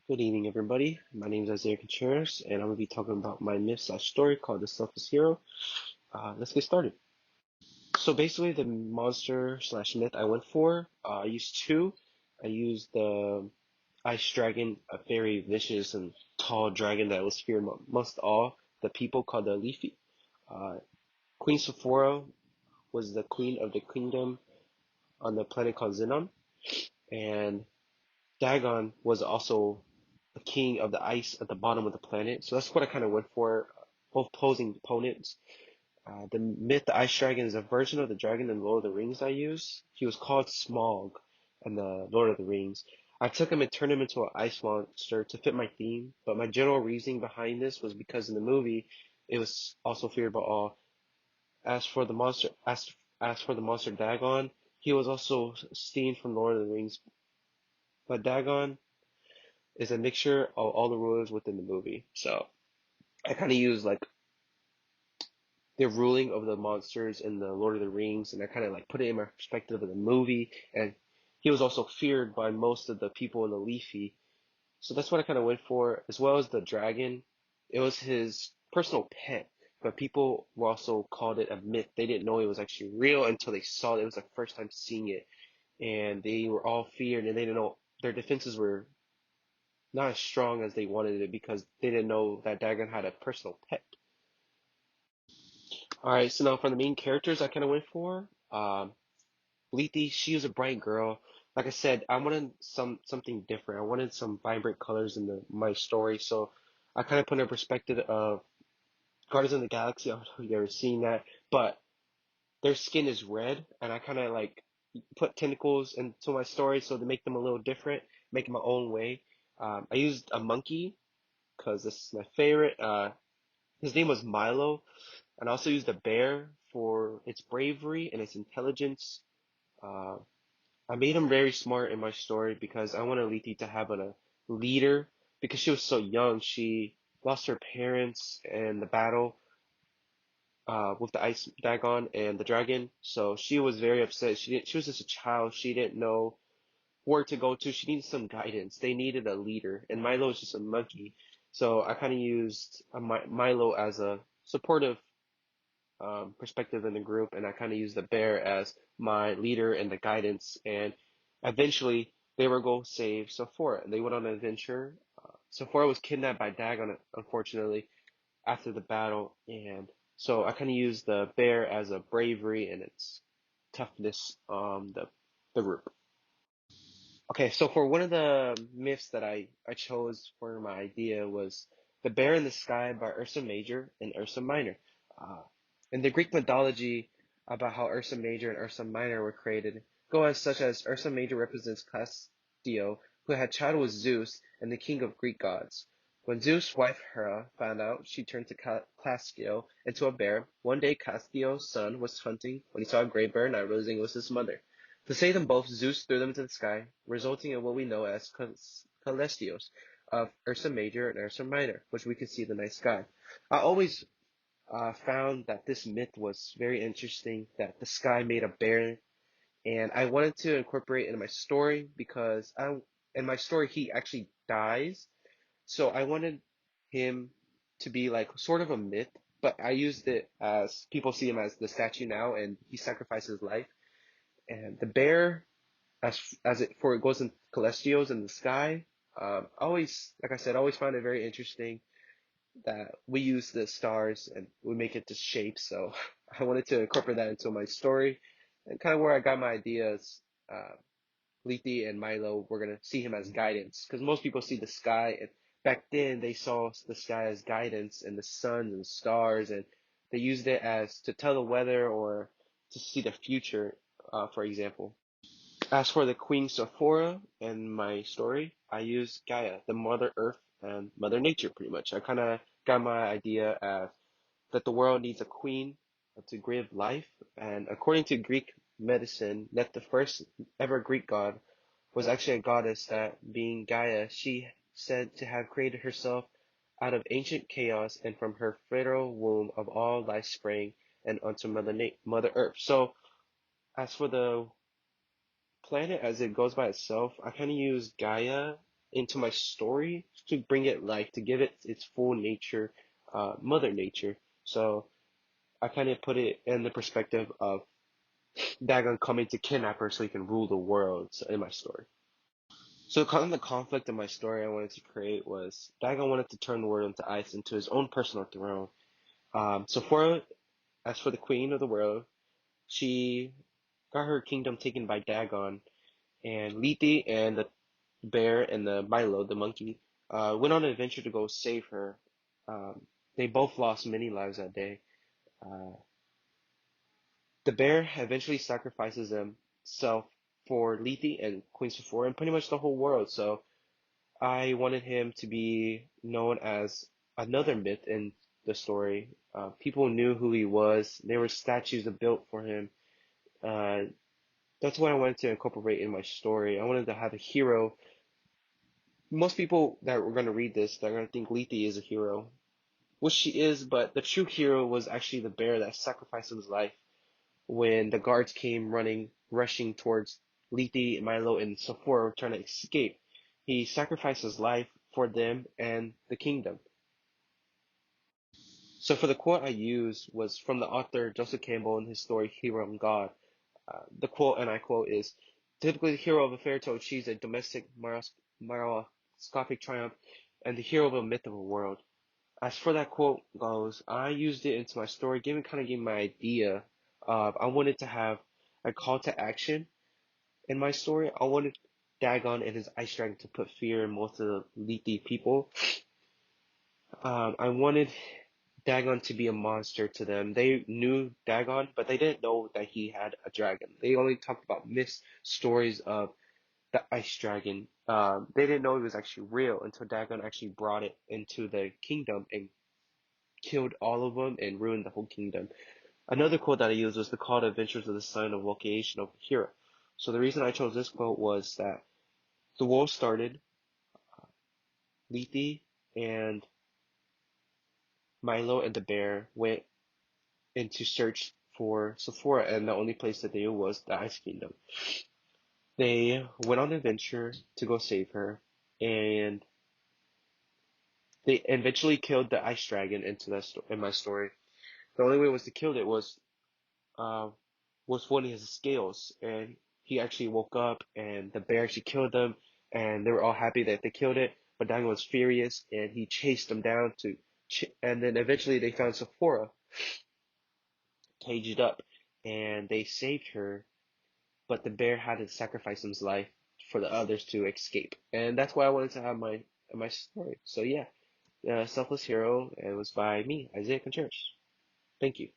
Good evening, everybody. My name is Isaiah Contreras, and I'm going to be talking about my myth/story called the Selfess Hero. Let's get started. So basically, the monster/myth I went for, I used two. I used the ice dragon, a very vicious and tall dragon that was feared most all the people called the Leafy. Uh, Queen Sephora was the queen of the kingdom on the planet called Xenon, and Dagon was also the king of the ice at the bottom of the planet. So that's what I kind of went for, both posing opponents. The myth, the ice dragon, is a version of the dragon in Lord of the Rings I use. He was called Smaug in the Lord of the Rings. I took him and turned him into an ice monster to fit my theme, but my general reasoning behind this was because in the movie, it was also feared by all. As for the monster Dagon, he was also seen from Lord of the Rings, but Dagon is a mixture of all the rulers within the movie. So I kind of use like the ruling of the monsters in the Lord of the Rings, and I kind of like put it in my perspective of the movie. And he was also feared by most of the people in the Leafy. So that's what I kind of went for, as well as the dragon. It was his personal pet, but people were also called it a myth. They didn't know it was actually real until they saw it. It was their first time seeing it, and they were all feared, and they didn't know their defenses were not as strong as they wanted it because they didn't know that Dagon had a personal pet. Alright, so now for the main characters I kind of went for, Lethe, she was a bright girl. Like I said, I wanted something different. I wanted some vibrant colors in my story, so I kind of put in a perspective of Guardians of the Galaxy. I don't know if you've ever seen that, but their skin is red, and I kind of like put tentacles into my story so to make them a little different, make it my own way. I used a monkey because this is my favorite. His name was Milo, and I also used a bear for its bravery and its intelligence. Uh, I made him very smart in my story because I wanted Lethe to have a leader because she was so young. She lost her parents in the battle with the ice dragon and the dragon, so she was very upset. She was just a child. She didn't know where to go to. She needed some guidance. They needed a leader, and Milo is just a monkey. So I kind of used Milo as a supportive perspective in the group, and I kind of used the bear as my leader and the guidance. And eventually, they were going to save Sephora. They went on an adventure. Sephora was kidnapped by Dagon, unfortunately, after the battle, and so I kind of used the bear as a bravery and its toughness the group. Okay, so for one of the myths that I chose for my idea was The Bear in the Sky by Ursa Major and Ursa Minor. Uh, in the Greek mythology about how Ursa Major and Ursa Minor were created, go as such as Ursa Major represents Castio, who had child with Zeus and the king of Greek gods. When Zeus' wife Hera found out, she turned to Castio into a bear. One day Castio's son was hunting when he saw a gray bear, not realizing it was his mother. To save them both, Zeus threw them into the sky, resulting in what we know as celestials of Ursa Major and Ursa Minor, which we can see in the night sky. I always found that this myth was very interesting, that the sky made a bear, and I wanted to incorporate it in my story because in my story he actually dies, so I wanted him to be like sort of a myth, but I used it as people see him as the statue now, and he sacrificed his life. And the bear it goes in celestials in the sky. Always, like I said, always found it very interesting that we use the stars and we make it to shapes. So I wanted to incorporate that into my story, and kind of where I got my ideas. Lethe and Milo, we're gonna see him as guidance because most people see the sky, and back then they saw the sky as guidance and the sun and stars, and they used it as to tell the weather or to see the future, for example. As for the Queen Sephora and my story, I use Gaia, the Mother Earth and Mother Nature, pretty much. I kind of got my idea as that the world needs a queen to give life, and according to Greek medicine, that the first ever Greek god was actually a goddess, that being Gaia, she said to have created herself out of ancient chaos, and from her fertile womb of all life sprang and unto Mother Earth. So as for the planet as it goes by itself, I kind of use Gaia into my story to bring it life, to give it its full nature, mother nature. So I kind of put it in the perspective of Dagon coming to kidnap her so he can rule the world in my story. So kind of the conflict in my story I wanted to create was Dagon wanted to turn the world into ice into his own personal throne. As for the queen of the world, she got her kingdom taken by Dagon, and Lethe and the bear and the Milo, the monkey, went on an adventure to go save her. Um, they both lost many lives that day. Uh, the bear eventually sacrifices himself for Lethe and Queen Sephora and pretty much the whole world. So I wanted him to be known as another myth in the story. People knew who he was. There were statues built for him. Uh, that's what I wanted to incorporate in my story. I wanted to have a hero. Most people that were going to read this, they're going to think Lethe is a hero, which she is, but the true hero was actually the bear that sacrificed his life when the guards came rushing towards Lethe, Milo, and Sephora trying to escape. He sacrificed his life for them and the kingdom. So for the quote I used was from the author Joseph Campbell in his story Hero and God. The quote, and I quote, is typically the hero of a fairy tale achieves a domestic maroscopic triumph and the hero of a myth of a world. As for that quote goes, I used it into my story, gave my idea of I wanted to have a call to action in my story. I wanted Dagon and his ice dragon to put fear in most of the Lethe people. I wanted Dagon to be a monster to them. They knew Dagon, but they didn't know that he had a dragon. They only talked about myths, stories of the ice dragon. They didn't know it was actually real until Dagon actually brought it into the kingdom and killed all of them and ruined the whole kingdom. Another quote that I used was the call to adventures of the son of vocation of hero. So the reason I chose this quote was that the war started, Lethe and Milo and the bear went into search for Sephora, and the only place that they knew was the Ice Kingdom. They went on an adventure to go save her, and they eventually killed the ice dragon in my story. The only way was to kill it uh, was one of his scales, and he actually woke up, and the bear actually killed them, and they were all happy that they killed it. But Daniel was furious, and he chased them down and then eventually they found Sephora caged up, and they saved her. But the bear had to sacrifice his life for the others to escape, and that's why I wanted to have my story. So yeah, Selfless Hero, and it was by me, Isaiah Contreras. Thank you.